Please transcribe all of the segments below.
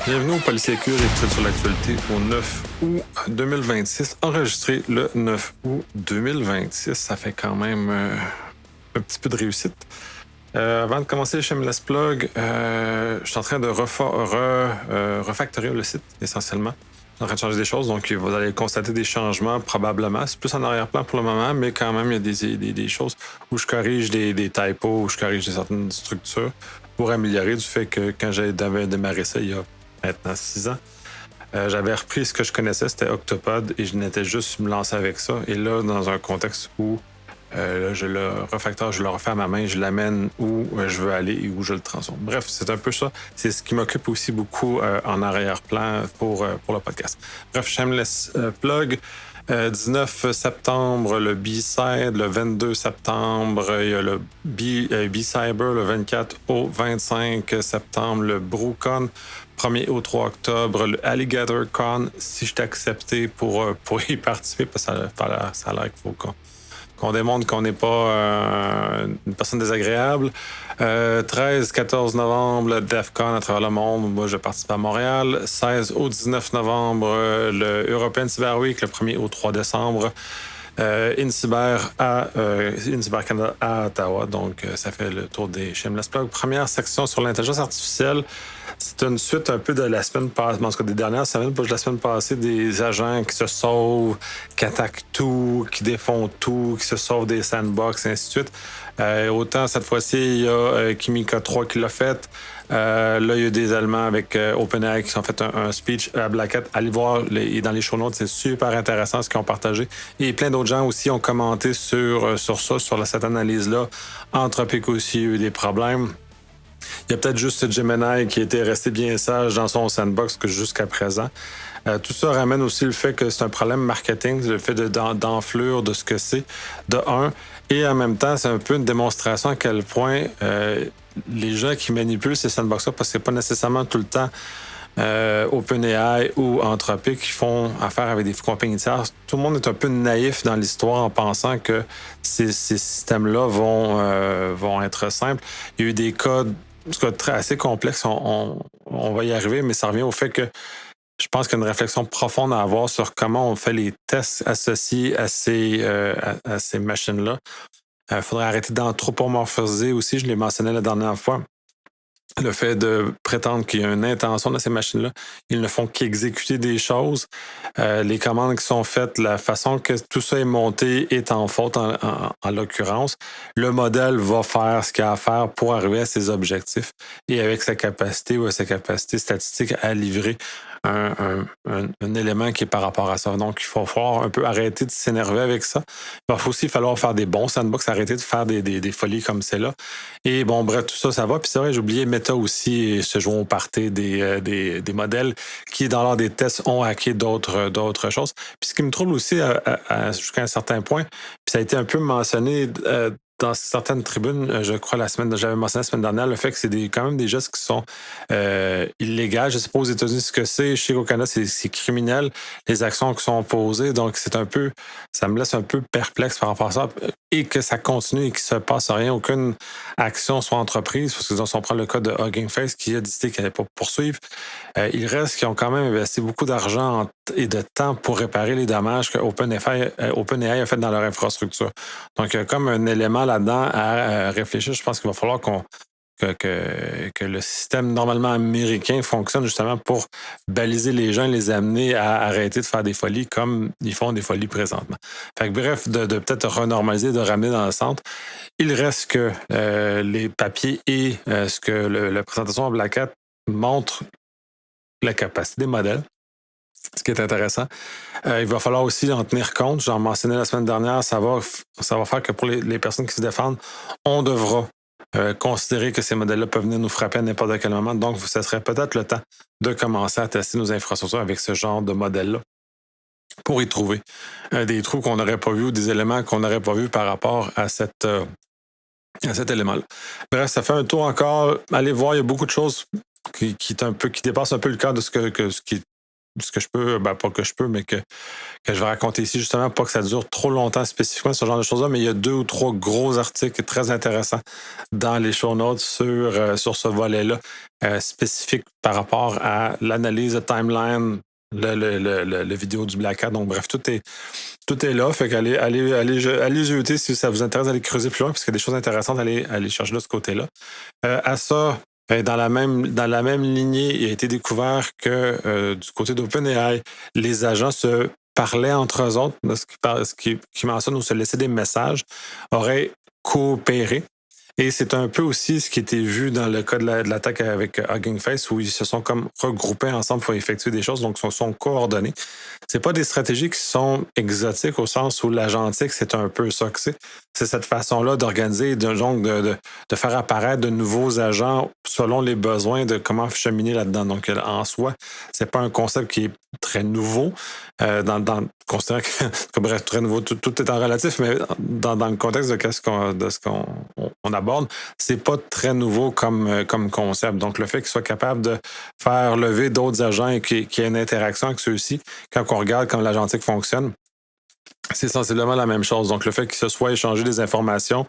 Bienvenue au Polysécure, épisode sur l'actualité au 9 août 2026, enregistré le 9 août 2026. Ça fait quand même un petit peu de réussite. Avant de commencer le Shameless Plug, je suis en train de refactorer le site, essentiellement. Je suis en train de changer des choses, donc vous allez constater des changements probablement. C'est plus en arrière-plan pour le moment, mais quand même, il y a des choses où je corrige des typos, où je corrige certaines structures pour améliorer du fait que quand j'avais démarré ça il y a maintenant 6 ans, j'avais repris ce que je connaissais, c'était Octopod, et je n'étais juste me lancer avec ça. Et là, dans un contexte où là, je le refacteur, je le refais à ma main, je l'amène où je veux aller et où je le transforme. Bref, c'est un peu ça. C'est ce qui m'occupe aussi beaucoup en arrière-plan pour le podcast. Bref, Shameless Plug. 19 septembre, le B-Side. Le 22 septembre, il y a le B-Cyber. Le 24 au 25 septembre, le BrewCon. 1er au 3 octobre, le Alligator Con. Si je t'ai accepté pour y participer, parce que ça a l'air qu'il faut qu'on démontre qu'on n'est pas une personne désagréable. 13-14 novembre, le DEF CON à travers le monde. Moi, je participe à Montréal. 16 au 19 novembre, le European Cyber Week, le 1er au 3 décembre. InCyber Canada à Ottawa. Donc, ça fait le tour des Shameless Plug. Première section sur l'intelligence artificielle. C'est une suite un peu de la semaine passée, en tout cas des dernières semaines, pas de la semaine passée, des agents qui se sauvent, qui attaquent tout, qui défont tout, qui se sauvent des sandbox, et ainsi de suite. Autant cette fois-ci, il y a Kimika 3 qui l'a fait. Là, il y a des Allemands avec OpenAI qui ont fait un speech à Black Hat. Allez voir dans les show notes, c'est super intéressant ce qu'ils ont partagé. Et plein d'autres gens aussi ont commenté sur ça, sur cette analyse-là. Anthropic aussi a eu des problèmes. Il y a peut-être juste Gemini qui était resté bien sage dans son sandbox que jusqu'à présent. Tout ça ramène aussi le fait que c'est un problème marketing, le fait d'enflure de ce que c'est, de un. Et en même temps, c'est un peu une démonstration à quel point les gens qui manipulent ces sandbox-là, parce que c'est pas nécessairement tout le temps OpenAI ou Anthropic qui font affaire avec des compagnies tierces. Tout le monde est un peu naïf dans l'histoire en pensant que ces systèmes-là vont être simples. Il y a eu des cas assez complexes, on va y arriver, mais ça revient au fait que je pense qu'il y a une réflexion profonde à avoir sur comment on fait les tests associés à ces machines-là. Il faudrait arrêter d'anthropomorphiser aussi, je l'ai mentionné la dernière fois. Le fait de prétendre qu'il y a une intention dans ces machines-là, ils ne font qu'exécuter des choses. Les commandes qui sont faites, la façon que tout ça est monté est en faute en l'occurrence. Le modèle va faire ce qu'il a à faire pour arriver à ses objectifs et avec sa capacité ou sa capacité statistique à livrer un élément qui est par rapport à ça. Donc, il faut falloir un peu arrêter de s'énerver avec ça. Il va aussi falloir faire des bons sandbox, arrêter de faire des folies comme celle-là. Et bon, bref, tout ça, ça va. Puis c'est vrai, j'ai oublié Meta aussi se joint au party des modèles qui, dans l'ordre des tests, ont hacké d'autres choses. Puis ce qui me trouble aussi jusqu'à un certain point, puis ça a été un peu mentionné dans certaines tribunes, je crois j'avais mentionné la semaine dernière, le fait que c'est quand même des gestes qui sont illégaux. Je ne sais pas aux États-Unis ce que c'est. Je sais qu'au Canada, c'est criminel, les actions qui sont posées. Donc, ça me laisse un peu perplexe par rapport à ça. Et que ça continue et qu'il ne se passe rien, aucune action soit entreprise, parce que si on prend le cas de Hugging Face qui a décidé qu'elle n'allait pas poursuivre, il reste qu'ils ont quand même investi beaucoup d'argent et de temps pour réparer les dommages que OpenAI a fait dans leur infrastructure. Donc, il y a comme un élément là-dedans à réfléchir. Je pense qu'il va falloir que le système normalement américain fonctionne justement pour baliser les gens et les amener à arrêter de faire des folies comme ils font des folies présentement. Fait que bref, de peut-être renormaliser, de ramener dans le centre. Il reste que les papiers et ce que la présentation en Black Hat montre la capacité des modèles. Ce qui est intéressant. Il va falloir aussi en tenir compte. J'en mentionnais la semaine dernière, ça va faire que pour les personnes qui se défendent, on devra considérer que ces modèles-là peuvent venir nous frapper à n'importe quel moment. Donc, ce serait peut-être le temps de commencer à tester nos infrastructures avec ce genre de modèle-là pour y trouver des trous qu'on n'aurait pas vus ou des éléments qu'on n'aurait pas vus par rapport à cet élément-là. Bref, ça fait un tour encore. Allez voir, il y a beaucoup de choses qui dépassent un peu le cadre de ce qui ce que je peux, ben, pas que je peux, mais que je vais raconter ici, justement, pas que ça dure trop longtemps spécifiquement, ce genre de choses-là, mais il y a 2 ou 3 gros articles très intéressants dans les show notes sur ce volet-là, spécifique par rapport à l'analyse de timeline, le vidéo du Black Hat. Donc, bref, tout est là. Fait qu'allez allez jeter si ça vous intéresse d'aller creuser plus loin, parce qu'il y a des choses intéressantes à aller chercher de ce côté-là. À ça, dans la même lignée, il a été découvert que du côté d'OpenAI, les agents se parlaient entre eux autres, ce qui mentionne ou se laisser des messages, auraient coopéré. Et c'est un peu aussi ce qui était vu dans le cas de l'attaque avec Hugging Face, où ils se sont comme regroupés ensemble pour effectuer des choses, donc sont coordonnés. C'est pas des stratégies qui sont exotiques au sens où l'agentique, c'est un peu ça que c'est. C'est cette façon-là d'organiser, de faire apparaître de nouveaux agents selon les besoins de comment cheminer là-dedans. Donc, en soi, c'est pas un concept qui est très nouveau, considérant que bref, très nouveau, tout est en relatif, mais dans le contexte de ce qu'on on aborde, c'est pas très nouveau comme concept. Donc, le fait qu'il soit capable de faire lever d'autres agents et qu'il y ait une interaction avec ceux-ci, quand on regarde comment l'agentique fonctionne, c'est sensiblement la même chose. Donc, le fait qu'il se soit échangé des informations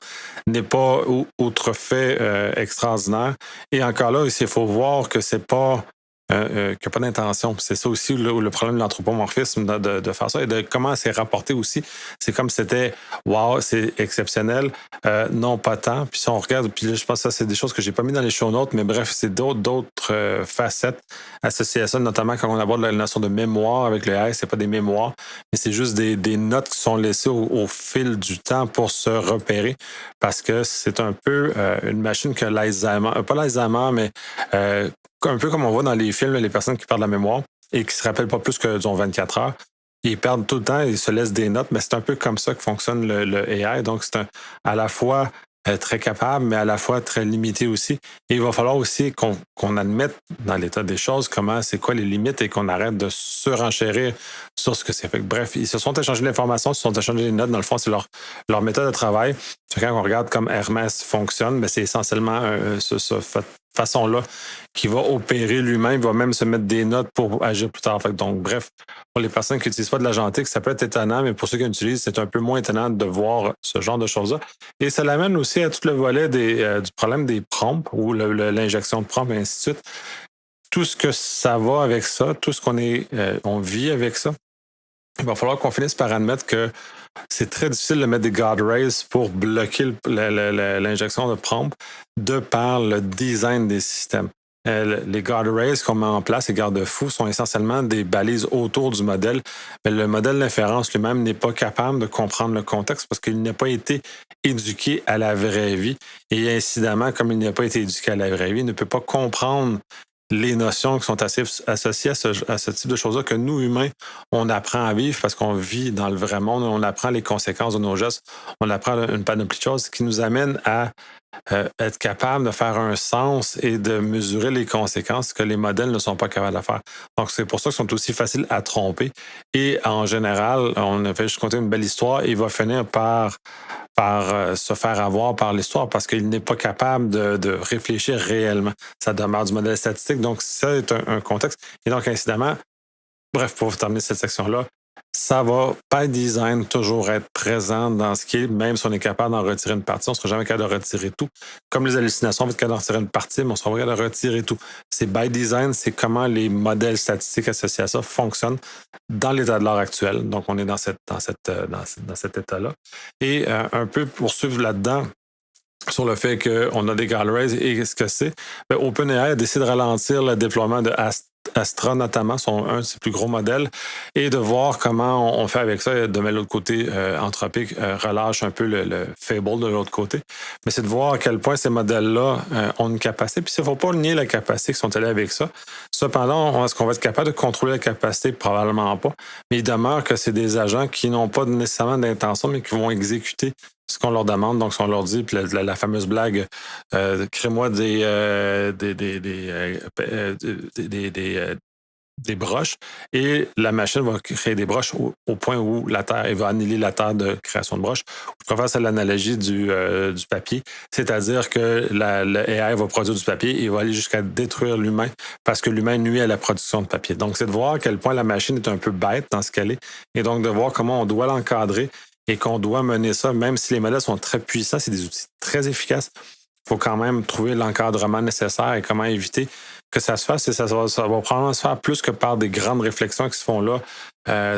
n'est pas outre-fait extraordinaire. Et encore là, il faut voir que c'est pas qu'il n'y a pas d'intention. C'est ça aussi le problème de l'anthropomorphisme, de faire ça et de comment c'est rapporté aussi. C'est comme si c'était wow, c'est exceptionnel. Non, pas tant. Puis si on regarde, puis là, je pense que ça, c'est des choses que j'ai pas mis dans les show notes, mais bref, c'est d'autres facettes associées à ça, notamment quand on aborde la notion de mémoire avec le AI, c'est pas des mémoires, mais c'est juste des notes qui sont laissées au fil du temps pour se repérer, parce que c'est un peu une machine que l'Alzheimer, pas l'Alzheimer, mais un peu comme on voit dans les films, les personnes qui perdent la mémoire et qui se rappellent pas plus que, disons, 24 heures, ils perdent tout le temps, ils se laissent des notes, mais c'est un peu comme ça que fonctionne le AI. Donc, c'est à la fois très capable, mais à la fois très limité aussi. Et il va falloir aussi qu'on admette dans l'état des choses comment c'est quoi les limites et qu'on arrête de surenchérir sur ce que c'est. Fait que, bref, ils se sont échangés l'information, ils se sont échangés les notes. Dans le fond, c'est leur méthode de travail. Quand on regarde comme Hermès fonctionne, mais c'est essentiellement cette façon-là qui va opérer lui-même, il va même se mettre des notes pour agir plus tard. Fait que donc, bref, pour les personnes qui n'utilisent pas de l'agentique, ça peut être étonnant, mais pour ceux qui l'utilisent, c'est un peu moins étonnant de voir ce genre de choses-là. Et ça l'amène aussi à tout le volet du problème des prompts ou l'injection de prompts et ainsi de suite. Tout ce que ça va avec ça, tout ce on vit avec ça, il va falloir qu'on finisse par admettre que c'est très difficile de mettre des guardrails pour bloquer l'injection de prompt de par le design des systèmes. Les guardrails qu'on met en place, les garde-fous, sont essentiellement des balises autour du modèle, mais le modèle d'inférence lui-même n'est pas capable de comprendre le contexte parce qu'il n'a pas été éduqué à la vraie vie. Et incidemment, comme il n'a pas été éduqué à la vraie vie, il ne peut pas comprendre les notions qui sont associées à ce type de choses-là que nous, humains, on apprend à vivre parce qu'on vit dans le vrai monde, on apprend les conséquences de nos gestes, on apprend une panoplie de choses qui nous amènent à être capable de faire un sens et de mesurer les conséquences que les modèles ne sont pas capables de faire. Donc, c'est pour ça qu'ils sont aussi faciles à tromper. Et en général, on a fait juste compter une belle histoire et il va finir par se faire avoir par l'histoire parce qu'il n'est pas capable de réfléchir réellement. Ça demeure du modèle statistique. Donc, ça est un contexte. Et donc, incidemment, bref, pour terminer cette section-là, ça va, by design, toujours être présent dans ce qui est, même si on est capable d'en retirer une partie, on ne sera jamais capable de retirer tout. Comme les hallucinations, on va être capable d'en retirer une partie, mais on sera capable de retirer tout. C'est by design, c'est comment les modèles statistiques associés à ça fonctionnent dans l'état de l'art actuel. Donc, on est dans cet état-là. Et un peu poursuivre là-dedans, sur le fait qu'on a des guardrails et ce que c'est. OpenAI a décidé de ralentir le déploiement de Astra, notamment, un de ses plus gros modèles, et de voir comment on fait avec ça. De mettre l'autre côté, Anthropic relâche un peu le Fable de l'autre côté. Mais c'est de voir à quel point ces modèles-là ont une capacité. Puis il ne faut pas nier la capacité qu'ils sont allés avec ça. Cependant, est-ce qu'on va être capable de contrôler la capacité? Probablement pas. Mais il demeure que c'est des agents qui n'ont pas nécessairement d'intention, mais qui vont exécuter ce qu'on leur demande. Donc, si on leur dit, puis la fameuse blague, crée-moi des des broches et la machine va créer des broches au point où la Terre, elle va annihiler la Terre de création de broches. Je préfère c'est l'analogie du papier, c'est-à-dire que le AI va produire du papier et va aller jusqu'à détruire l'humain parce que l'humain nuit à la production de papier. Donc, c'est de voir à quel point la machine est un peu bête dans ce qu'elle est et donc de voir comment on doit l'encadrer et qu'on doit mener ça, même si les modèles sont très puissants, c'est des outils très efficaces. Il faut quand même trouver l'encadrement nécessaire et comment éviter que ça se fasse. Et ça va probablement se faire plus que par des grandes réflexions qui se font là.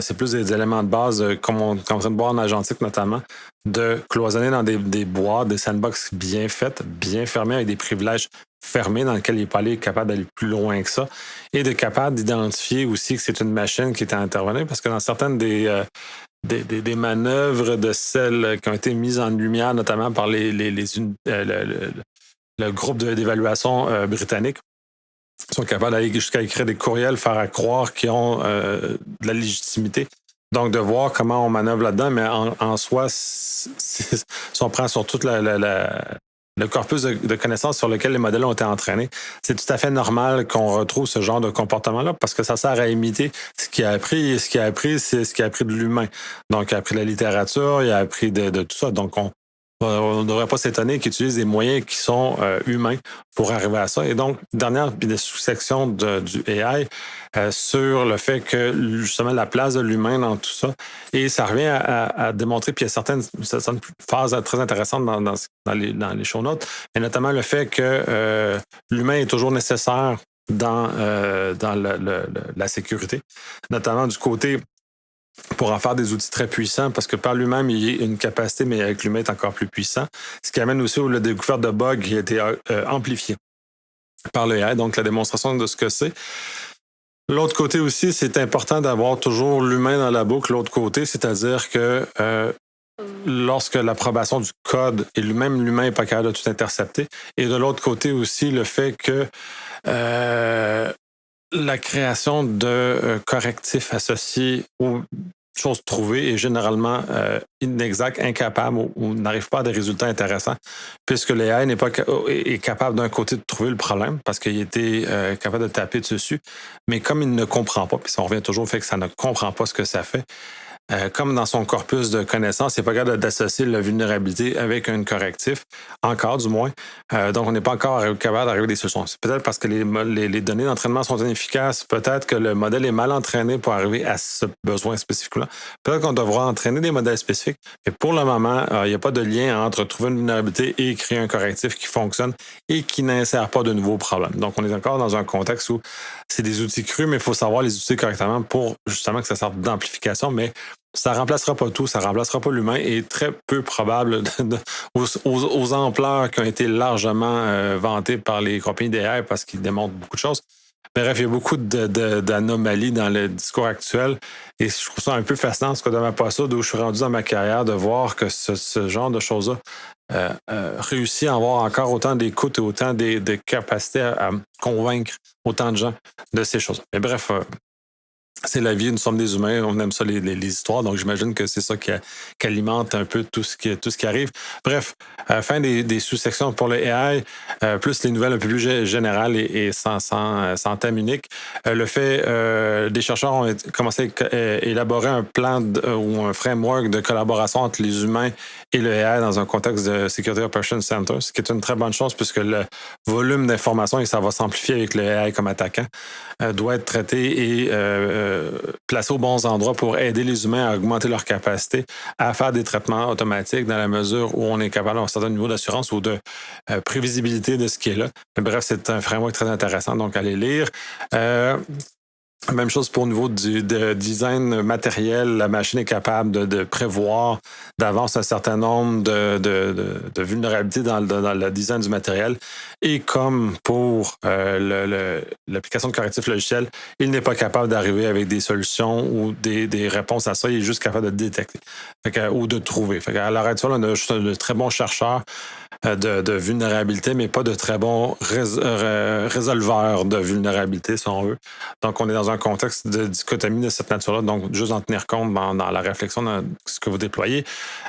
C'est plus des éléments de base, comme on est en train de voir en argentique notamment, de cloisonner dans des boîtes, des sandbox bien faites, bien fermées, avec des privilèges fermés dans lesquels il n'est pas capable d'aller plus loin que ça, et de capable d'identifier aussi que c'est une machine qui est intervenue, parce que dans certaines des manœuvres de celles qui ont été mises en lumière, notamment par le groupe d'évaluation britannique, sont capables d'aller jusqu'à écrire des courriels, faire à croire qu'ils ont de la légitimité. Donc, de voir comment on manœuvre là-dedans, mais en soi, si on prend sur tout le corpus de connaissances sur lequel les modèles ont été entraînés, c'est tout à fait normal qu'on retrouve ce genre de comportement-là parce que ça sert à imiter ce qu'il a appris. Et ce qu'il a appris, c'est ce qu'il a appris de l'humain. Donc, il a appris de la littérature, il a appris de tout ça. Donc, on ne devrait pas s'étonner qu'ils utilisent des moyens qui sont humains pour arriver à ça. Et donc, dernière sous-section du AI sur le fait que, justement, la place de l'humain dans tout ça. Et ça revient à démontrer, puis il y a certaines phases très intéressantes dans les show notes, mais notamment le fait que l'humain est toujours nécessaire dans la sécurité, notamment du côté pour en faire des outils très puissants, parce que par lui-même, il y a une capacité, mais avec l'humain, est encore plus puissant. Ce qui amène aussi la découverte de bugs qui a été amplifié par le AI, donc la démonstration de ce que c'est. L'autre côté aussi, c'est important d'avoir toujours l'humain dans la boucle, l'autre côté, c'est-à-dire que lorsque l'approbation du code, et même l'humain n'est pas capable de tout intercepter, et de l'autre côté aussi, le fait que la création de correctifs associés aux choses trouvées est généralement inexacte, incapable ou n'arrive pas à des résultats intéressants, puisque l'AI est capable d'un côté de trouver le problème parce qu'il était capable de taper dessus, mais comme il ne comprend pas, puis on revient toujours au fait que ça ne comprend pas ce que ça fait, comme dans son corpus de connaissances, il n'est pas capable d'associer la vulnérabilité avec un correctif, encore du moins. Donc, on n'est pas encore capable d'arriver à des solutions. C'est peut-être parce que les données d'entraînement sont inefficaces, peut-être que le modèle est mal entraîné pour arriver à ce besoin spécifique-là. Peut-être qu'on devra entraîner des modèles spécifiques, mais pour le moment, il n'y a pas de lien entre trouver une vulnérabilité et créer un correctif qui fonctionne et qui n'insère pas de nouveaux problèmes. Donc, on est encore dans un contexte où c'est des outils crus, mais il faut savoir les utiliser correctement pour justement que ça serve d'amplification, mais ça remplacera pas tout, ça remplacera pas l'humain et très peu probable aux ampleurs qui ont été largement vantées par les compagnies d'AI parce qu'ils démontrent beaucoup de choses. Bref, il y a beaucoup d'anomalies dans le discours actuel et je trouve ça un peu fascinant, ce que devant pas ça, d'où je suis rendu dans ma carrière, de voir que ce genre de choses-là réussit à avoir encore autant d'écoute et autant de capacité à convaincre autant de gens de ces choses. Mais bref, c'est la vie, nous sommes des humains, on aime ça les histoires, donc j'imagine que c'est ça qui alimente un peu tout ce qui arrive. Bref, fin des sous-sections pour le AI, plus les nouvelles un peu plus générales et sans thème unique. Le fait, des chercheurs ont commencé à élaborer un plan ou un framework de collaboration entre les humains et le AI dans un contexte de Security Operations Center, ce qui est une très bonne chose puisque le volume d'informations, et ça va s'amplifier avec le AI comme attaquant, doit être traité et placé aux bons endroits pour aider les humains à augmenter leur capacité à faire des traitements automatiques dans la mesure où on est capable d'avoir un certain niveau d'assurance ou de prévisibilité de ce qui est là. Mais bref, c'est un framework très intéressant, donc allez lire. Même chose pour le niveau du design matériel. La machine est capable de prévoir d'avance un certain nombre de vulnérabilités dans le design du matériel. Et comme pour l'application de correctif logiciel, il n'est pas capable d'arriver avec des solutions ou des réponses à ça. Il est juste capable de détecter ou de trouver. À l'heure actuelle, on a juste de très bons chercheurs de vulnérabilité, mais pas de très bons résolveurs de vulnérabilité, si on veut. Donc, on est dans dans un contexte de dichotomie de cette nature-là, donc juste en tenir compte dans la réflexion de ce que vous déployez.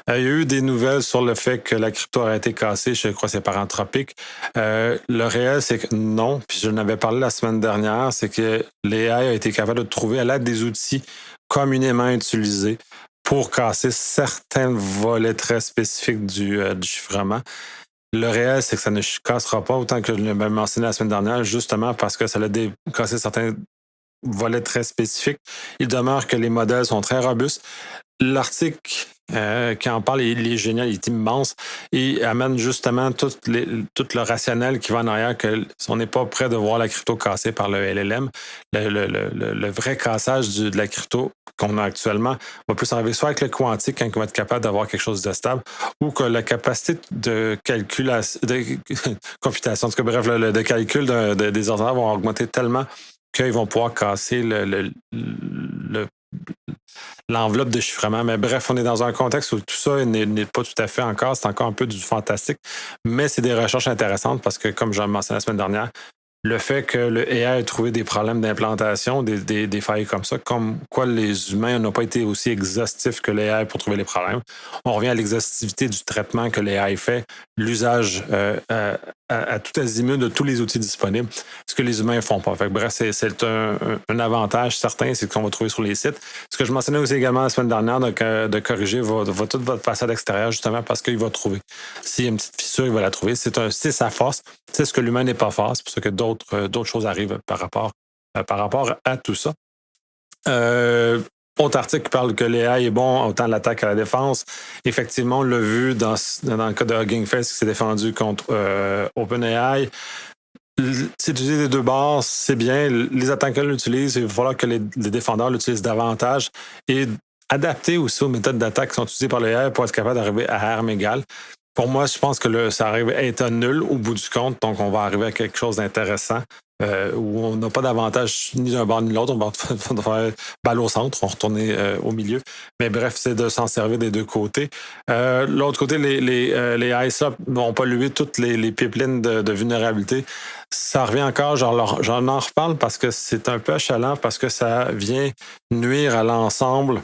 Il y a eu des nouvelles sur le fait que la crypto a été cassée, je crois que c'est par Anthropic. Le réel, c'est que non, puis je n'avais parlé la semaine dernière, c'est que l'AI a été capable de trouver à l'aide des outils communément utilisés pour casser certains volets très spécifiques du chiffrement. Le réel, c'est que ça ne cassera pas autant que je l'ai mentionné la semaine dernière, justement parce que ça a cassé certains volets très spécifiques. Il demeure que les modèles sont très robustes. L'article qui en parle, il est génial, il est immense et amène justement tout le rationnel qui va en arrière, que on n'est pas prêt de voir la crypto cassée par le LLM. Le vrai cassage de la crypto qu'on a actuellement va plus arriver soit avec le quantique, quand il va être capable d'avoir quelque chose de stable, ou que la capacité de calculation, de computation, en tout cas, bref, de calcul des ordinateurs vont augmenter tellement qu'ils vont pouvoir casser l'enveloppe de chiffrement. Mais bref, on est dans un contexte où tout ça n'est pas tout à fait encore, c'est encore un peu du fantastique, mais c'est des recherches intéressantes parce que, comme j'en mentionné la semaine dernière, le fait que le AI ait trouvé des problèmes d'implantation, des failles comme ça, comme quoi les humains n'ont pas été aussi exhaustifs que l'AI pour trouver les problèmes. On revient à l'exhaustivité du traitement que l'AI fait, l'usage à tout azimut de tous les outils disponibles, ce que les humains ne font pas. Fait que, bref, c'est un avantage certain, c'est ce qu'on va trouver sur les sites. Ce que je mentionnais aussi également la semaine dernière, de corriger toute votre façade extérieure, justement parce qu'il va trouver. S'il y a une petite fissure, il va la trouver. C'est sa force. C'est ce que l'humain n'est pas fort. C'est pour ça que d'autres choses arrivent par rapport à tout ça. Autre article qui parle que l'AI est bon autant de l'attaque à la défense. Effectivement, on l'a vu dans le cas de Hugging Face qui s'est défendu contre OpenAI. C'est utiliser les deux bords, c'est bien. Les attaquants l'utilisent, il va falloir que les défendeurs l'utilisent davantage et adapter aussi aux méthodes d'attaque qui sont utilisées par l'AI pour être capable d'arriver à armes égales. Pour moi, je pense que ça arrive à être nul au bout du compte, donc on va arriver à quelque chose d'intéressant où on n'a pas d'avantage ni d'un bord ni de l'autre. On va faire balle au centre, on va retourner au milieu. Mais bref, c'est de s'en servir des deux côtés. L'autre côté, les ISOP n'ont pas levé toutes les pipelines de vulnérabilité. Ça revient encore, j'en en reparle parce que c'est un peu achalant, parce que ça vient nuire à l'ensemble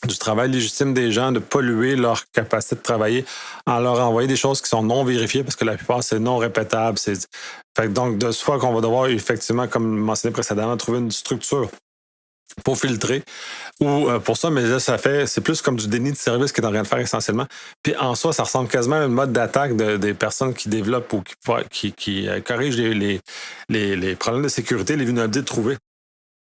du travail légitime des gens, de polluer leur capacité de travailler en leur envoyant des choses qui sont non vérifiées parce que la plupart, c'est non répétable. Donc, de soi qu'on va devoir effectivement, comme mentionné précédemment, trouver une structure pour filtrer ou pour ça, mais là, c'est plus comme du déni de service qu'il est en train de faire essentiellement. Puis en soi, ça ressemble quasiment à un mode d'attaque des personnes qui développent ou qui corrigent les problèmes de sécurité, les vulnérabilités trouvées.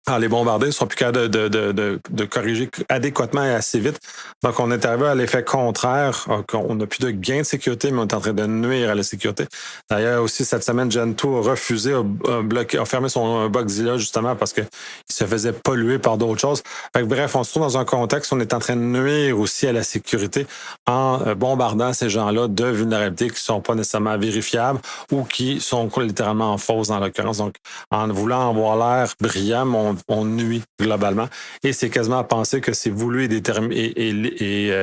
Alors, les bombardés ne seront plus capables de corriger adéquatement et assez vite. Donc, on est arrivé à l'effet contraire. On n'a plus de gain de sécurité, mais on est en train de nuire à la sécurité. D'ailleurs, aussi, cette semaine, Gentoo a refusé, a fermé son Bugzilla justement parce qu'il se faisait polluer par d'autres choses. Fait que, bref, on se trouve dans un contexte où on est en train de nuire aussi à la sécurité en bombardant ces gens-là de vulnérabilités qui ne sont pas nécessairement vérifiables ou qui sont littéralement fausses dans l'occurrence. Donc, en voulant avoir l'air brillant, on nuit globalement. Et c'est quasiment à penser que c'est voulu et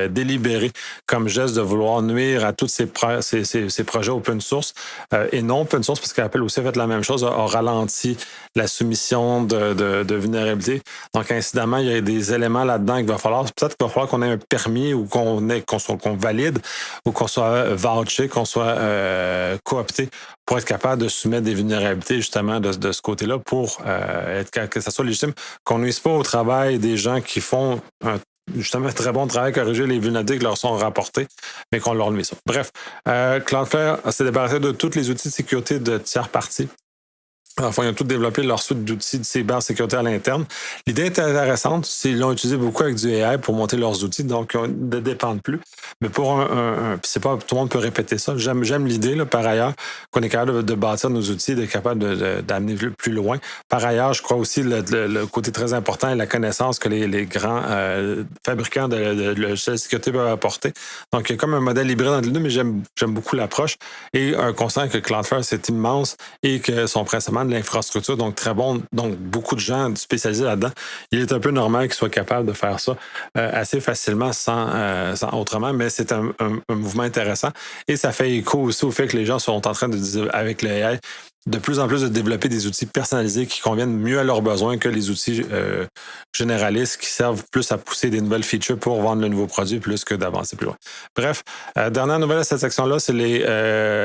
délibéré comme geste de vouloir nuire à tous ces projets open source et non open source, parce qu'Apple aussi a fait la même chose, a ralenti la soumission de vulnérabilité. Donc, incidemment, il y a des éléments là-dedans qu'il va falloir. Peut-être qu'il va falloir qu'on ait un permis ou qu'on valide ou qu'on soit vouché, qu'on soit coopté pour être capable de soumettre des vulnérabilités justement de ce côté-là pour que ça soit légitime, qu'on nuise pas au travail des gens qui font justement un très bon travail à corriger les vulnérabilités qui leur sont rapportées, mais qu'on leur nuise. Bref, Cloudflare s'est débarrassé de tous les outils de sécurité de tiers parties. Enfin, ils ont tout développé leur suite d'outils de cybersécurité à l'interne. L'idée est intéressante. Ils l'ont utilisé beaucoup avec du AI pour monter leurs outils, donc ils ne dépendent plus. Mais pour puis c'est pas tout le monde peut répéter ça. J'aime l'idée, là, par ailleurs, qu'on est capable de bâtir nos outils, d'être capable d'amener plus loin. Par ailleurs, je crois aussi le côté très important est la connaissance que les grands fabricants de logiciels de sécurité peuvent apporter. Donc, il y a comme un modèle hybride entre les deux, mais j'aime beaucoup l'approche. Et un constat que Cloudflare, c'est immense et que son principalement de l'infrastructure, donc très bon, donc beaucoup de gens spécialisés là-dedans. Il est un peu normal qu'ils soient capables de faire ça assez facilement sans autrement, mais c'est un mouvement intéressant et ça fait écho aussi au fait que les gens sont en train de dire avec l'AI de plus en plus de développer des outils personnalisés qui conviennent mieux à leurs besoins que les outils généralistes qui servent plus à pousser des nouvelles features pour vendre le nouveau produit plus que d'avancer plus loin. Bref, dernière nouvelle à cette section-là, c'est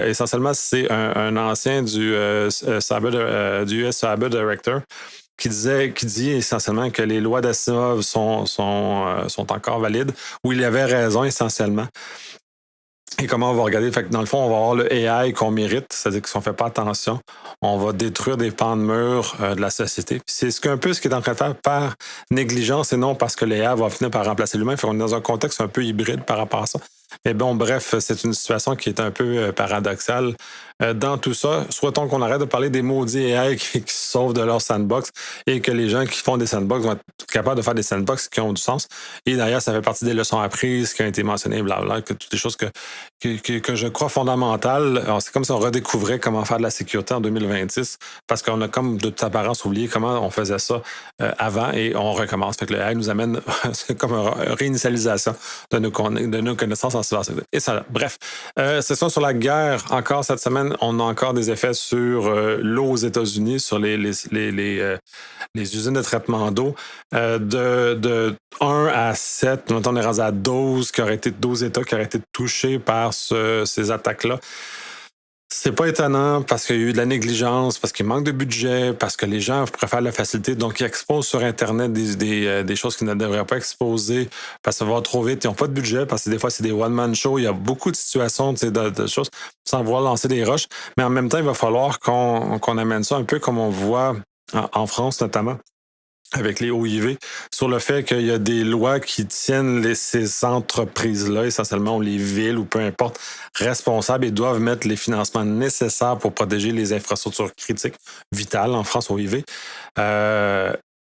essentiellement, c'est un ancien du US Cyber Director qui dit essentiellement que les lois d'Asimov sont encore valides, où il avait raison essentiellement. Et comment on va regarder? Fait que dans le fond, on va avoir le AI qu'on mérite, c'est-à-dire que si on ne fait pas attention, on va détruire des pans de mur de la société. Puis c'est un peu ce qu'il est en train de faire par négligence et non parce que l'AI va finir par remplacer l'humain. Fait qu'on est dans un contexte un peu hybride par rapport à ça. Mais bon, bref, c'est une situation qui est un peu paradoxale. Dans tout ça, souhaitons qu'on arrête de parler des maudits AI qui se sauvent de leur sandbox et que les gens qui font des sandbox vont être capables de faire des sandbox qui ont du sens. Et d'ailleurs, ça fait partie des leçons apprises qui ont été mentionnées, blablabla, que toutes les choses que je crois fondamentales. Alors, c'est comme si on redécouvrait comment faire de la sécurité en 2026 parce qu'on a comme de toute apparence oublié comment on faisait ça avant et on recommence. Fait que le AI nous amène c'est comme une réinitialisation de nos connaissances en cybersécurité. Et ça, bref, c'est ça sur la guerre. Encore cette semaine, on a encore des effets sur l'eau aux États-Unis, sur les usines de traitement d'eau. De 1 à 7, maintenant on est rendu à 12 12 États qui auraient été touchés par ces attaques-là. C'est pas étonnant parce qu'il y a eu de la négligence, parce qu'il manque de budget, parce que les gens préfèrent la facilité. Donc, ils exposent sur Internet des choses qu'ils ne devraient pas exposer parce que ça va trop vite. Ils n'ont pas de budget parce que des fois, c'est des one-man shows. Il y a beaucoup de situations de choses sans vouloir lancer des rushs. Mais en même temps, il va falloir qu'on amène ça un peu comme on voit en France notamment, avec les OIV, sur le fait qu'il y a des lois qui tiennent ces entreprises-là, essentiellement, ou les villes, ou peu importe, responsables et doivent mettre les financements nécessaires pour protéger les infrastructures critiques, vitales, en France, OIV.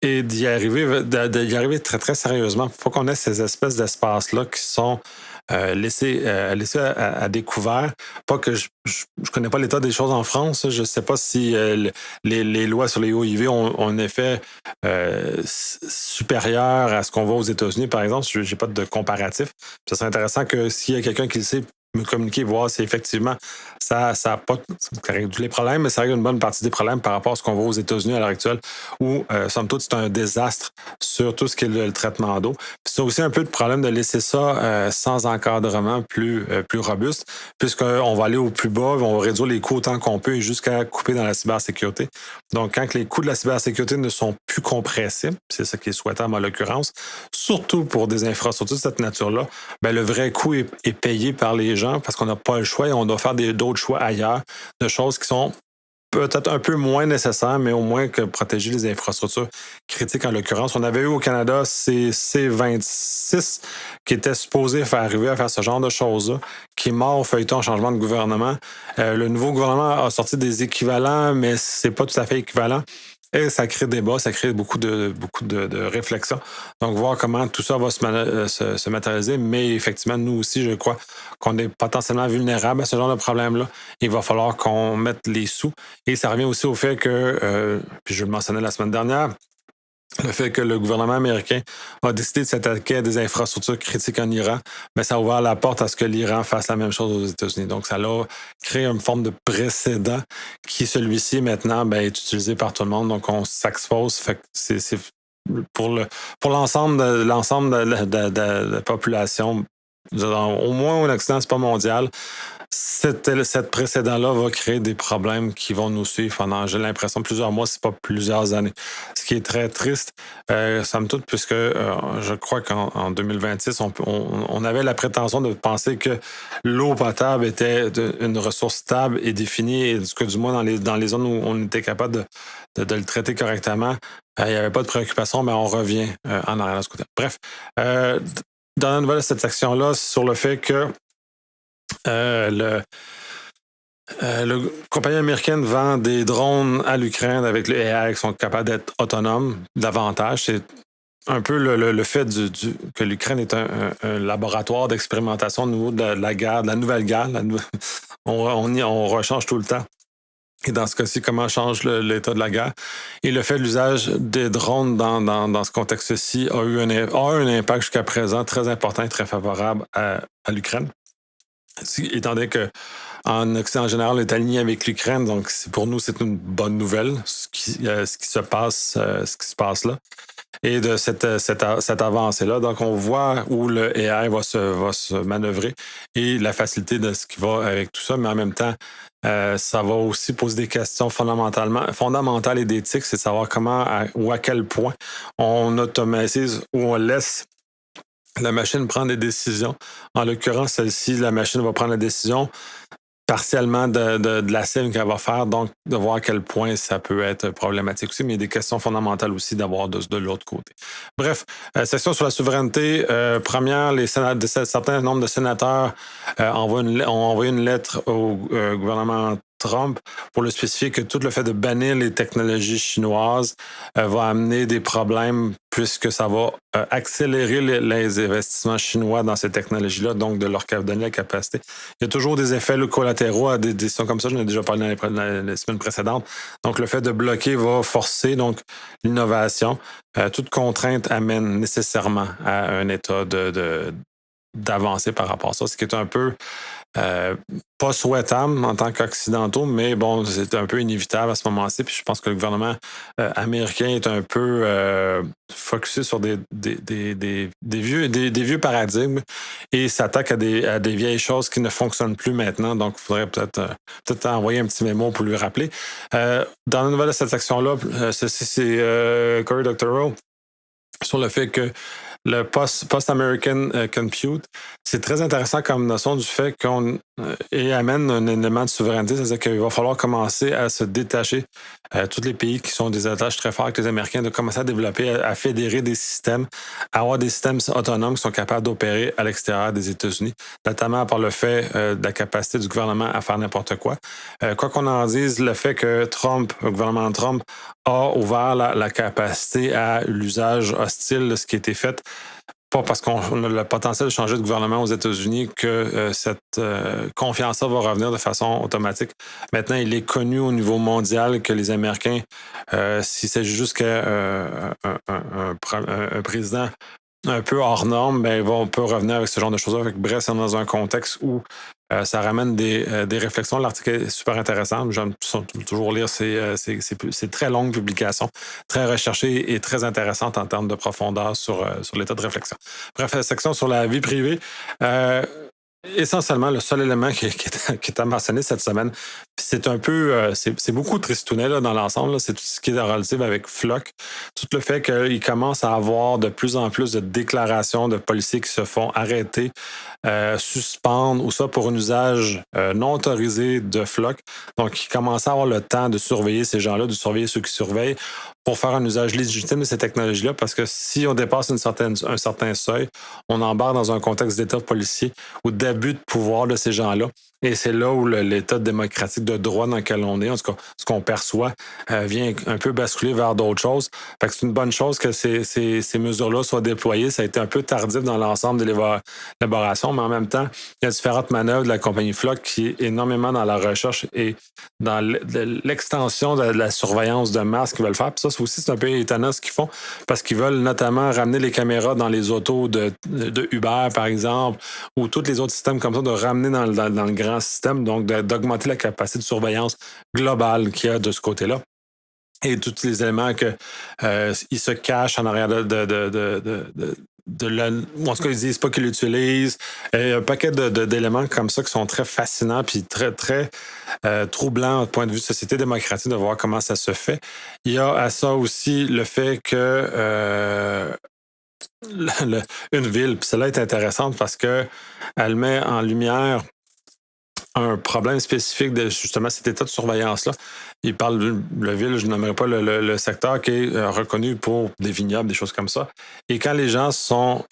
Et d'y arriver très, très sérieusement. Faut pas qu'on ait ces espèces d'espaces-là qui sont laissés à découvert. Pas que je connais pas l'état des choses en France. Je sais pas si les lois sur les OIV ont un effet supérieur à ce qu'on voit aux États-Unis, par exemple. Je n'ai pas de comparatif. Ce serait intéressant que s'il y a quelqu'un qui le sait, me communiquer, voir si effectivement ça pas règle tous les problèmes, mais ça règle une bonne partie des problèmes par rapport à ce qu'on voit aux États-Unis à l'heure actuelle, où, somme toute, c'est un désastre sur tout ce qui est le traitement d'eau. Puis c'est aussi un peu le problème de laisser ça sans encadrement plus robuste, puisqu'on va aller au plus bas, on va réduire les coûts autant qu'on peut et jusqu'à couper dans la cybersécurité. Donc, quand les coûts de la cybersécurité ne sont plus compressibles, c'est ça qui est souhaitable en l'occurrence, surtout pour des infrastructures de cette nature-là, ben, le vrai coût est payé par les gens parce qu'on n'a pas le choix et on doit faire d'autres choix ailleurs, de choses qui sont peut-être un peu moins nécessaires, mais au moins que protéger les infrastructures critiques en l'occurrence. On avait eu au Canada C26 qui était supposé arriver à faire ce genre de choses-là, qui est mort au feuilleton en changement de gouvernement. Le nouveau gouvernement a sorti des équivalents, mais c'est pas tout à fait équivalent. Et ça crée débat, ça crée beaucoup de réflexions. Donc, voir comment tout ça va se matérialiser. Mais effectivement, nous aussi, je crois qu'on est potentiellement vulnérable à ce genre de problème-là. Il va falloir qu'on mette les sous. Et ça revient aussi au fait que, puis je le mentionnais la semaine dernière, le fait que le gouvernement américain a décidé de s'attaquer à des infrastructures critiques en Iran, mais ça a ouvert la porte à ce que l'Iran fasse la même chose aux États-Unis. Donc, ça a créé une forme de précédent qui, celui-ci, maintenant, est utilisé par tout le monde. Donc, on s'expose. Fait que c'est pour l'ensemble de la population, au moins au Occident, c'est pas mondial. Cette précédent-là va créer des problèmes qui vont nous suivre pendant, j'ai l'impression, plusieurs mois, si pas plusieurs années. Ce qui est très triste, somme toute, puisque je crois qu'en 2026, on avait la prétention de penser que l'eau potable était une ressource stable et définie, et que du moins dans les zones où on était capable de le traiter correctement, il n'y avait pas de préoccupation, mais on revient en arrière de ce côté. Bref, dans la nouvelle de cette section-là, sur le fait que la compagnie américaine vend des drones à l'Ukraine avec le AI qui sont capables d'être autonomes davantage. C'est un peu le fait que l'Ukraine est un laboratoire d'expérimentation au niveau de la guerre, de la nouvelle guerre. On rechange tout le temps. Et dans ce cas-ci, comment change l'état de la guerre? Et le fait de l'usage des drones dans ce contexte-ci a eu un impact jusqu'à présent très important et très favorable à l'Ukraine. Étant donné que en Occident en général est aligné avec l'Ukraine. Donc, pour nous, c'est une bonne nouvelle, ce qui se passe là. Et de cette avancée-là. Donc, on voit où le AI va se manœuvrer et la facilité de ce qui va avec tout ça, mais en même temps, ça va aussi poser des questions fondamentales et d'éthique, c'est de savoir ou à quel point on automatise ou on laisse la machine prendre des décisions. En l'occurrence, celle-ci, la machine va prendre la décision partiellement de la cible qu'elle va faire, donc de voir à quel point ça peut être problématique aussi, mais il y a des questions fondamentales aussi d'avoir de l'autre côté. Bref, section sur la souveraineté. Première, certains nombres de sénateurs ont envoyé une lettre au gouvernement Trump pour le spécifier que tout le fait de bannir les technologies chinoises va amener des problèmes puisque ça va accélérer les investissements chinois dans ces technologies-là, donc de leur donner la capacité. Il y a toujours des effets collatéraux à des décisions comme ça, j'en ai déjà parlé dans les semaines précédentes. Donc le fait de bloquer va forcer donc l'innovation. Toute contrainte amène nécessairement à un état d'avancer par rapport à ça, ce qui est un peu pas souhaitable en tant qu'occidentaux, mais bon, c'est un peu inévitable à ce moment-ci. Puis je pense que le gouvernement américain est un peu focusé sur des vieux paradigmes et s'attaque à des vieilles choses qui ne fonctionnent plus maintenant. Donc, il faudrait peut-être envoyer un petit mémo pour lui rappeler. Dans la nouvelle de cette section-là, c'est Cory Doctorow sur le fait que le post-American Compute, c'est très intéressant comme notion du fait qu'on amène un élément de souveraineté, c'est-à-dire qu'il va falloir commencer à se détacher, tous les pays qui sont des attaches très forts avec les Américains, de commencer à développer, à fédérer des systèmes, à avoir des systèmes autonomes qui sont capables d'opérer à l'extérieur des États-Unis, notamment par le fait de la capacité du gouvernement à faire n'importe quoi. Quoi qu'on en dise, le fait que le gouvernement Trump, a ouvert la capacité à l'usage hostile de ce qui a été fait, pas parce qu'on a le potentiel de changer de gouvernement aux États-Unis que cette confiance-là va revenir de façon automatique. Maintenant, il est connu au niveau mondial que les Américains, s'il s'agit juste qu'un un président un peu hors norme, ben, on peut revenir avec ce genre de choses-là. Bref, c'est dans un contexte où ça ramène des réflexions. L'article est super intéressant. J'aime toujours lire ces très longues publications, très recherchées et très intéressantes en termes de profondeur sur l'état de réflexion. Bref, la section sur la vie privée. Essentiellement, le seul élément qui est à mentionner cette semaine, c'est un peu, c'est beaucoup tristounet là, dans l'ensemble, là, c'est tout ce qui est relatif avec Flock. Tout le fait qu'il commence à avoir de plus en plus de déclarations de policiers qui se font arrêter, suspendre ou ça pour un usage non autorisé de Flock. Donc, il commence à avoir le temps de surveiller ces gens-là, de surveiller ceux qui surveillent pour faire un usage légitime de ces technologies-là, parce que si on dépasse un certain seuil, on embarque dans un contexte d'état policier ou d'abus de pouvoir de ces gens-là. Et c'est là où l'état démocratique de droit dans lequel on est, en tout cas, ce qu'on perçoit, vient un peu basculer vers d'autres choses. Fait que c'est une bonne chose que ces mesures-là soient déployées. Ça a été un peu tardif dans l'ensemble de l'élaboration, mais en même temps, il y a différentes manœuvres de la compagnie Flock qui est énormément dans la recherche et dans l'extension de la surveillance de masse qu'ils veulent faire. Puis ça, c'est un peu étonnant ce qu'ils font, parce qu'ils veulent notamment ramener les caméras dans les autos de Uber, par exemple, ou tous les autres systèmes comme ça, de ramener dans le grand système, donc d'augmenter la capacité de surveillance globale qu'il y a de ce côté-là. Et tous les éléments qu'ils se cachent en arrière ou en tout cas, ils disent pas qu'ils l'utilisent. Un paquet d'éléments comme ça qui sont très fascinants puis très, très troublants du point de vue de société démocratique de voir comment ça se fait. Il y a à ça aussi le fait que une ville, puis celle-là est intéressante parce que elle met en lumière un problème spécifique de justement cet état de surveillance-là. Il parle de la ville, je n'aimerais pas le secteur qui est reconnu pour des vignobles, des choses comme ça. Et quand les gens sont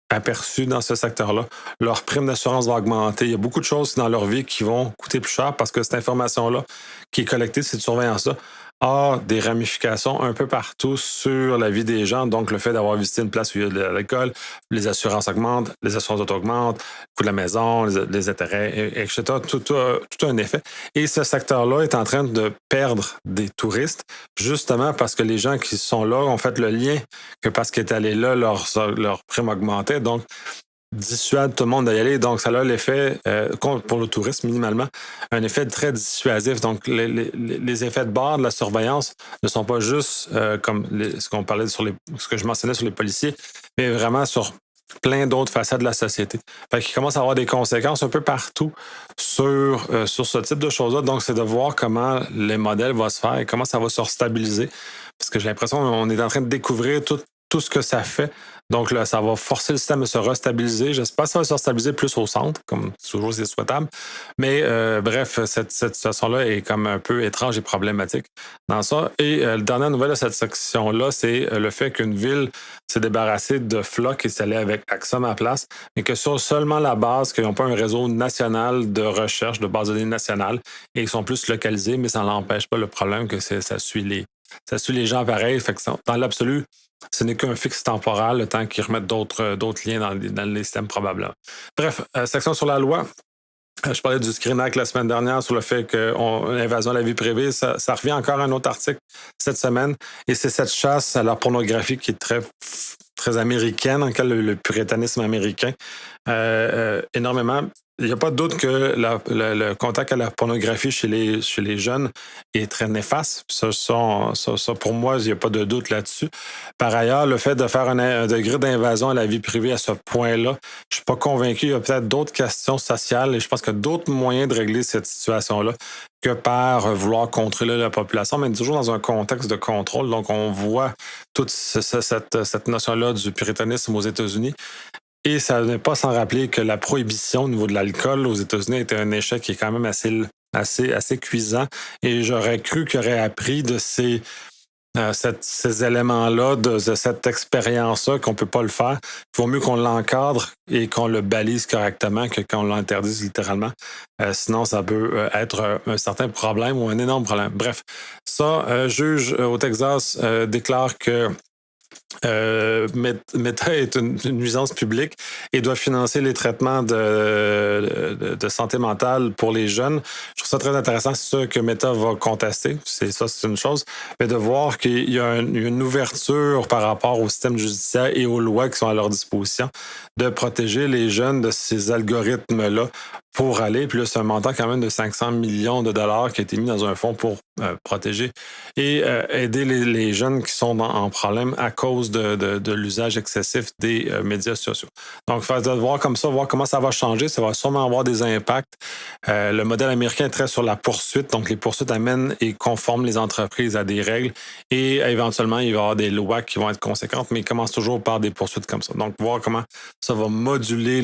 aperçus dans ce secteur-là, leur prime d'assurance va augmenter. Il y a beaucoup de choses dans leur vie qui vont coûter plus cher parce que cette information-là qui est collectée, cette surveillance-là, a des ramifications un peu partout sur la vie des gens. Donc, le fait d'avoir visité une place où il y a de l'alcool, les assurances augmentent, les assurances auto augmentent, le coût de la maison, les intérêts, etc. Tout a un effet. Et ce secteur-là est en train de perdre des touristes, justement parce que les gens qui sont là ont fait le lien que parce qu'ils étaient allés là, leur prime augmentait. Donc, dissuade tout le monde d'y aller. Donc, ça a l'effet, pour le tourisme minimalement, un effet très dissuasif. Donc, les effets de bord de la surveillance ne sont pas juste comme ce qu'on parlait ce que je mentionnais sur les policiers, mais vraiment sur plein d'autres facettes de la société. Fait qu'il commence à avoir des conséquences un peu partout sur ce type de choses-là. Donc, c'est de voir comment les modèles vont se faire et comment ça va se stabiliser. Parce que j'ai l'impression qu'on est en train de découvrir tout ce que ça fait. Donc là, ça va forcer le système à se restabiliser. J'espère que ça va se restabiliser plus au centre, comme toujours c'est souhaitable. Mais bref, cette situation-là est comme un peu étrange et problématique dans ça. Et la dernière nouvelle de cette section-là, c'est le fait qu'une ville s'est débarrassée de Flock et s'est allée avec Axum à la place, mais que sur seulement la base, qu'ils n'ont pas un réseau national de recherche, de base de données nationale, et ils sont plus localisés, mais ça n'empêche pas le problème que ça suit les gens pareil. Fait que dans l'absolu, ce n'est qu'un fixe temporal, le temps qu'ils remettent d'autres liens dans les systèmes probablement. Bref, section sur la loi. Je parlais du Screenac la semaine dernière sur le fait que l'invasion de la vie privée, ça revient encore à un autre article cette semaine. Et c'est cette chasse à la pornographie qui est très américaine, en lequel le puritanisme américain, énormément. Il n'y a pas de doute que le contact à la pornographie chez les jeunes est très néfaste. Ça, pour moi, il n'y a pas de doute là-dessus. Par ailleurs, le fait de faire un degré d'invasion à la vie privée à ce point-là, je ne suis pas convaincu. Il y a peut-être d'autres questions sociales et je pense qu'il y a d'autres moyens de régler cette situation-là que par vouloir contrôler la population, mais toujours dans un contexte de contrôle. Donc, on voit toute cette notion-là du puritanisme aux États-Unis. Et ça n'est pas sans rappeler que la prohibition au niveau de l'alcool aux États-Unis était un échec qui est quand même assez cuisant. Et j'aurais cru qu'il aurait appris de ces éléments-là, de cette expérience-là, qu'on ne peut pas le faire. Il vaut mieux qu'on l'encadre et qu'on le balise correctement que qu'on l'interdise littéralement. Sinon, ça peut être un certain problème ou un énorme problème. Bref, ça, juge au Texas déclare que Meta est une nuisance publique et doit financer les traitements de santé mentale pour les jeunes. Je trouve ça très intéressant. C'est sûr que Meta va contester. C'est une chose. Mais de voir qu'il y a une ouverture par rapport au système judiciaire et aux lois qui sont à leur disposition de protéger les jeunes de ces algorithmes-là pour aller. Puis là, c'est un montant quand même de 500 millions de dollars qui a été mis dans un fonds pour protéger et aider les jeunes qui sont en problème à cause de l'usage excessif des médias sociaux. Donc, de voir comme ça, voir comment ça va changer, ça va sûrement avoir des impacts. Le modèle américain est très sur la poursuite, donc les poursuites amènent et conforment les entreprises à des règles et éventuellement, il va y avoir des lois qui vont être conséquentes, mais ils commencent toujours par des poursuites comme ça. Donc, voir comment ça va moduler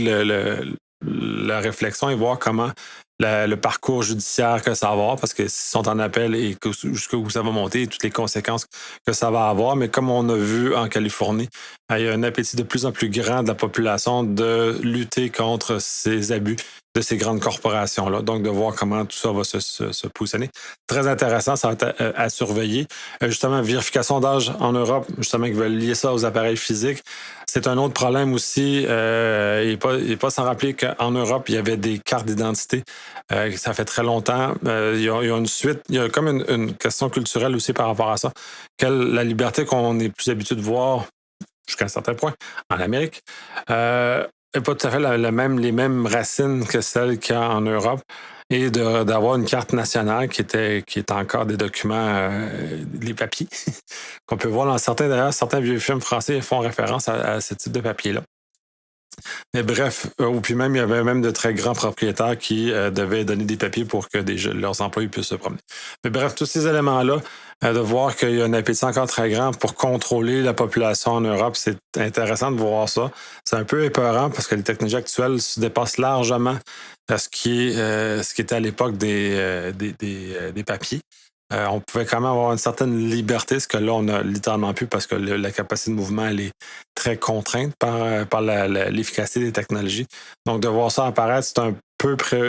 la réflexion et voir comment le parcours judiciaire que ça va avoir, parce que s'ils sont en appel et jusqu'où ça va monter et toutes les conséquences que ça va avoir. Mais comme on a vu en Californie, il y a un appétit de plus en plus grand de la population de lutter contre ces abus de ces grandes corporations-là. Donc, de voir comment tout ça va se positionner. Très intéressant, ça va être à surveiller. Justement, vérification d'âge en Europe, justement, qui veulent lier ça aux appareils physiques. C'est un autre problème aussi. Il n'est pas sans rappeler qu'en Europe, il y avait des cartes d'identité. Ça fait très longtemps. Il y a une suite. Il y a comme une question culturelle aussi par rapport à ça. La liberté qu'on est plus habitué de voir jusqu'à un certain point en Amérique n'est pas tout à fait les mêmes racines que celles qu'il y a en Europe. Et d'avoir une carte nationale qui est encore des documents, les papiers, qu'on peut voir dans certains vieux films français font référence à ce type de papier-là. Mais bref, ou puis même, il y avait même de très grands propriétaires qui devaient donner des papiers pour que leurs employés puissent se promener. Mais bref, tous ces éléments-là, de voir qu'il y a un appétit encore très grand pour contrôler la population en Europe, c'est intéressant de voir ça. C'est un peu épeurant parce que les technologies actuelles se dépassent largement ce qui était à l'époque des papiers. On pouvait quand même avoir une certaine liberté, ce que là, on n'a littéralement plus parce que la capacité de mouvement, elle est très contrainte par l'efficacité des technologies. Donc, de voir ça apparaître,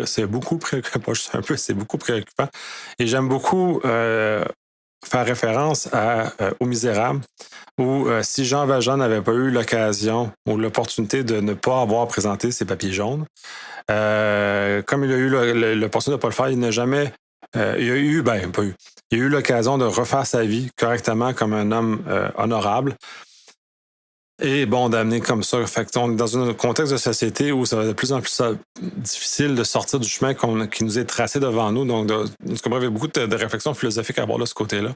c'est beaucoup préoccupant. Pas juste un peu, c'est beaucoup préoccupant. Et j'aime beaucoup faire référence aux Misérables, où si Jean Valjean n'avait pas eu l'occasion ou l'opportunité de ne pas avoir présenté ses papiers jaunes, comme il a eu l'opportunité de ne pas le faire, il n'a jamais il a eu, pas eu. Il a eu l'occasion de refaire sa vie correctement comme un homme honorable. Et bon, d'amener comme ça. Fait que on est dans un contexte de société où ça va de plus en plus difficile de sortir du chemin qui nous est tracé devant nous. Donc, parce que bref, il y a beaucoup de réflexions philosophiques à avoir de ce côté-là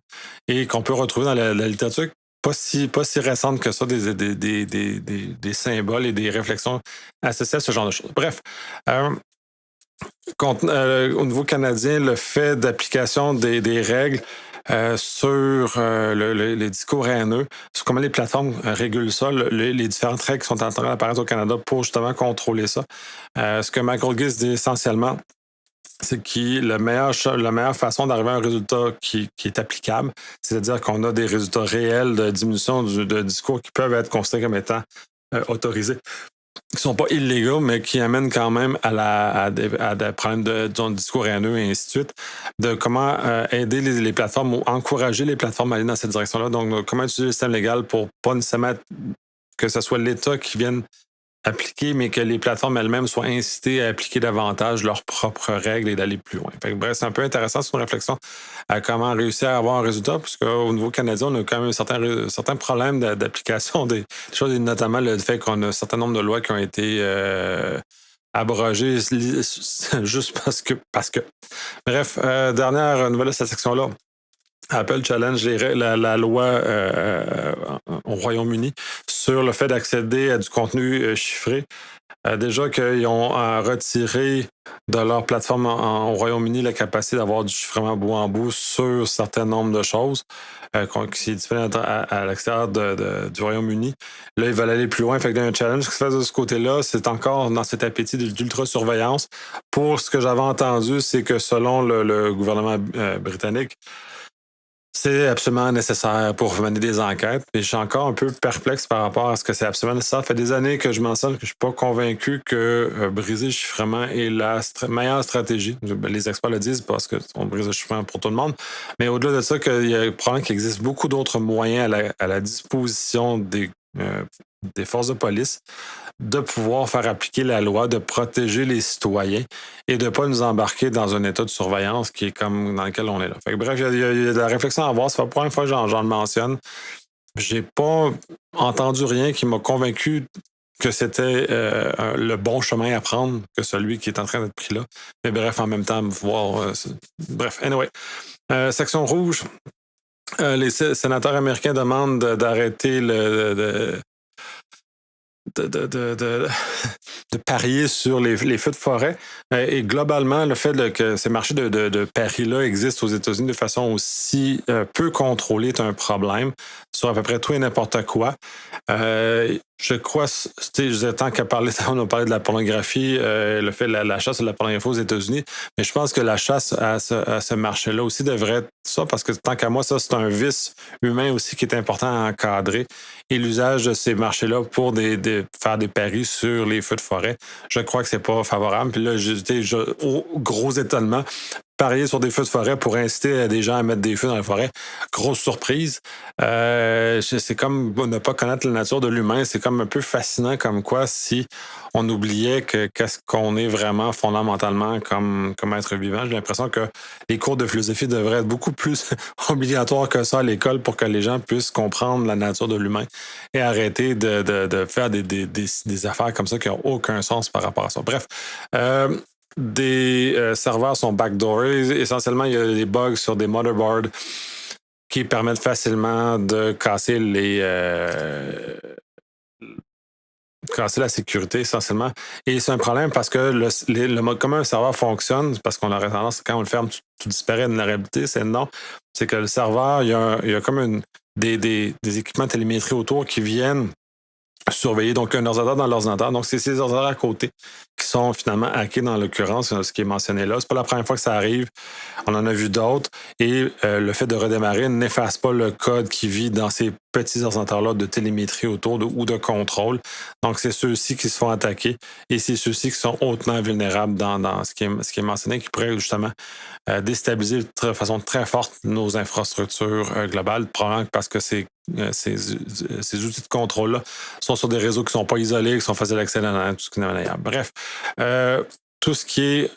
et qu'on peut retrouver dans la littérature pas si récente que ça, des symboles et des réflexions associées à ce genre de choses. Bref, euh, au niveau canadien, le fait d'application des règles sur les discours haineux, sur comment les plateformes régulent ça, les différentes règles qui sont en train d'apparaître au Canada pour justement contrôler ça. Ce que Michael Gies dit essentiellement, c'est que la meilleure façon d'arriver à un résultat qui est applicable, c'est-à-dire qu'on a des résultats réels de diminution de discours qui peuvent être considérés comme étant autorisés, qui sont pas illégaux, mais qui amènent quand même à des problèmes de discours haineux et ainsi de suite, de comment aider les plateformes ou encourager les plateformes à aller dans cette direction-là. Donc, comment utiliser le système légal pour pas nécessairement que ce soit l'État qui vienne appliquer, mais que les plateformes elles-mêmes soient incitées à appliquer davantage leurs propres règles et d'aller plus loin. Fait que, bref, c'est un peu intéressant sur une réflexion à comment réussir à avoir un résultat, puisque au niveau canadien, on a quand même certains problèmes d'application des choses, et notamment le fait qu'on a un certain nombre de lois qui ont été abrogées juste parce que. Bref, dernière nouvelle de cette section-là. Apple challenge la loi au Royaume-Uni sur le fait d'accéder à du contenu chiffré. Déjà qu'ils ont retiré de leur plateforme au Royaume-Uni la capacité d'avoir du chiffrement bout en bout sur certains nombres de choses qui est disponible à l'extérieur du Royaume-Uni. Là, ils veulent aller plus loin. Fait qu'il y a un challenge qui se fait de ce côté-là. C'est encore dans cet appétit d'ultra-surveillance. Pour ce que j'avais entendu, c'est que selon le gouvernement britannique, c'est absolument nécessaire pour mener des enquêtes. Et je suis encore un peu perplexe par rapport à ce que c'est absolument nécessaire. Ça fait des années que je mentionne que je ne suis pas convaincu que briser le chiffrement est la meilleure stratégie. Les experts le disent parce qu'on brise le chiffrement pour tout le monde. Mais au-delà de ça, il y a probablement qu'il existe beaucoup d'autres moyens à la disposition des forces de police de pouvoir faire appliquer la loi, de protéger les citoyens et de ne pas nous embarquer dans un état de surveillance qui est comme dans lequel on est là. Fait que, bref, il y a de la réflexion à avoir. C'est pas la première fois que j'en le mentionne. J'ai pas entendu rien qui m'a convaincu que c'était le bon chemin à prendre que celui qui est en train d'être pris là. Mais bref, en même temps, voir... bref, anyway. Section rouge. Les sénateurs américains demandent d'arrêter de parier sur les feux de forêt. Et globalement, le fait que ces marchés de paris-là existent aux États-Unis de façon aussi peu contrôlée est un problème sur à peu près tout et n'importe quoi. Je crois, tant qu'à parler, on a parlé de la pornographie, le fait de la chasse de la pornographie aux États-Unis, mais je pense que la chasse à ce marché-là aussi devrait être ça, parce que tant qu'à moi, ça, c'est un vice humain aussi qui est important à encadrer. Et l'usage de ces marchés-là pour faire des paris sur les feux de forêt, je crois que c'est pas favorable. Puis là, au gros étonnement, parier sur des feux de forêt pour inciter des gens à mettre des feux dans la forêt. Grosse surprise. C'est comme ne pas connaître la nature de l'humain. C'est comme un peu fascinant comme quoi si on oubliait qu'est-ce qu'on est vraiment fondamentalement comme être vivant. J'ai l'impression que les cours de philosophie devraient être beaucoup plus obligatoires que ça à l'école pour que les gens puissent comprendre la nature de l'humain et arrêter de faire des affaires comme ça qui n'ont aucun sens par rapport à ça. Bref, des serveurs sont backdoorés. Essentiellement, il y a des bugs sur des motherboards qui permettent facilement de casser casser la sécurité essentiellement. Et c'est un problème parce que comment un serveur fonctionne, parce qu'on aurait tendance, quand on le ferme, tout disparaît de la réalité, c'est non. C'est que le serveur, il y a comme des équipements de télémétrie autour qui viennent surveiller donc un ordinateur dans l'ordinateur. Donc, c'est ces ordinateurs à côté qui sont finalement hackés dans l'occurrence, ce qui est mentionné là. C'est pas la première fois que ça arrive. On en a vu d'autres. Et le fait de redémarrer n'efface pas le code qui vit dans ces petits ordinateurs-là de télémétrie autour ou de contrôle. Donc, c'est ceux-ci qui se font attaquer et c'est ceux-ci qui sont hautement vulnérables dans ce qui est mentionné, qui pourrait justement déstabiliser de façon très forte nos infrastructures globales, probablement parce que ces outils de contrôle-là sont sur des réseaux qui ne sont pas isolés, qui sont faciles d'accès à tout ce qui est maniable. Bref, tout ce qui est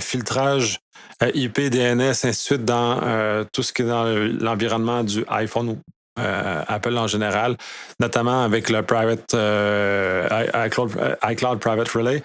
filtrage IP, DNS, ainsi de suite, dans tout ce qui est dans l'environnement du iPhone Apple en général, notamment avec le iCloud Private Relay.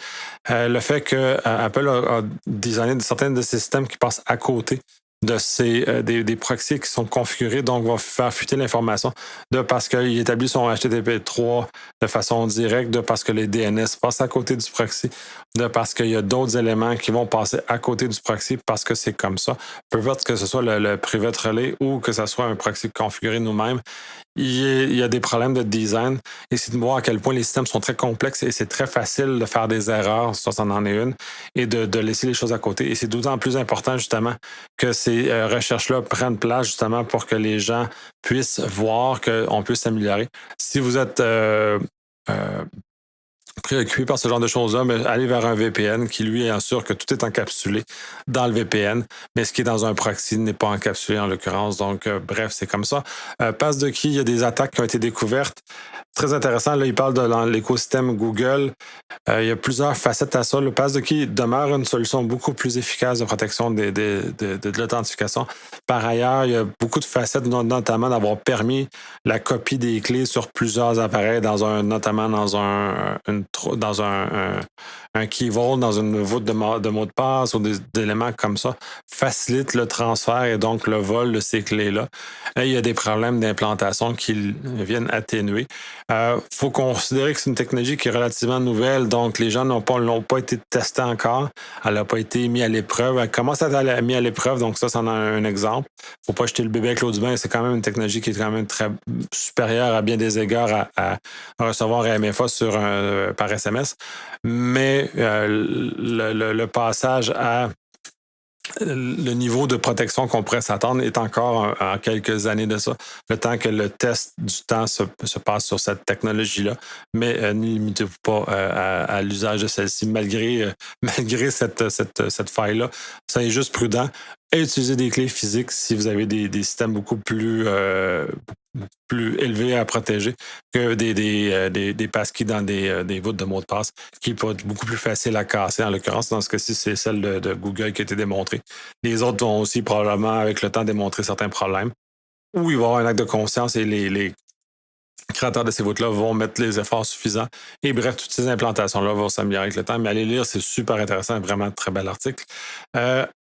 Le fait que Apple a designé certains de ces systèmes qui passent à côté des proxys qui sont configurés, donc va faire fuiter l'information de parce qu'il établit son HTTP3 de façon directe, de parce que les DNS passent à côté du proxy, de parce qu'il y a d'autres éléments qui vont passer à côté du proxy parce que c'est comme ça. Peu importe que ce soit le private relay ou que ce soit un proxy configuré nous-mêmes, il y a des problèmes de design et c'est de voir à quel point les systèmes sont très complexes et c'est très facile de faire des erreurs, ça en est une, et de laisser les choses à côté. Et c'est d'autant plus important justement que ces recherches-là prennent place justement pour que les gens puissent voir qu'on peut s'améliorer. Si vous êtes préoccupé par ce genre de choses-là, mais allez vers un VPN qui, lui, assure que tout est encapsulé dans le VPN, mais ce qui est dans un proxy n'est pas encapsulé en l'occurrence. Donc, bref, c'est comme ça. Passe de qui, il y a des attaques qui ont été découvertes. Très intéressant, là, il parle de l'écosystème Google. Il y a plusieurs facettes à ça. Le pass de key demeure une solution beaucoup plus efficace de protection de l'authentification. Par ailleurs, il y a beaucoup de facettes, notamment d'avoir permis la copie des clés sur plusieurs appareils, notamment dans un key vault, dans une voûte de mot de passe ou des éléments comme ça, facilite le transfert et donc le vol de ces clés-là. Et il y a des problèmes d'implantation qui viennent atténuer. Faut considérer que c'est une technologie qui est relativement nouvelle, donc les gens l'ont pas été testés encore. Elle n'a pas été mise à l'épreuve. Elle commence à être mise à l'épreuve, donc ça, c'en a un exemple. Faut pas jeter le bébé avec l'eau du bain. C'est quand même une technologie qui est quand même très supérieure à bien des égards à recevoir un MFA par SMS. Mais le passage à le niveau de protection qu'on pourrait s'attendre est encore en quelques années de ça, le temps que le test du temps se passe sur cette technologie-là. Mais ne limitez-vous pas à l'usage de celle-ci, malgré cette faille-là. Soyez juste prudent et utilisez des clés physiques si vous avez des systèmes beaucoup plus élevés à protéger que des passkeys dans des voûtes de mots de passe, qui peut être beaucoup plus facile à casser. En l'occurrence, dans ce cas-ci, c'est celle de Google qui a été démontrée. Les autres vont aussi probablement, avec le temps, démontrer certains problèmes. Ou il va y avoir un acte de conscience et les créateurs de ces voûtes-là vont mettre les efforts suffisants. Et bref, toutes ces implantations-là vont s'améliorer avec le temps. Mais allez lire, c'est super intéressant, vraiment très bel article.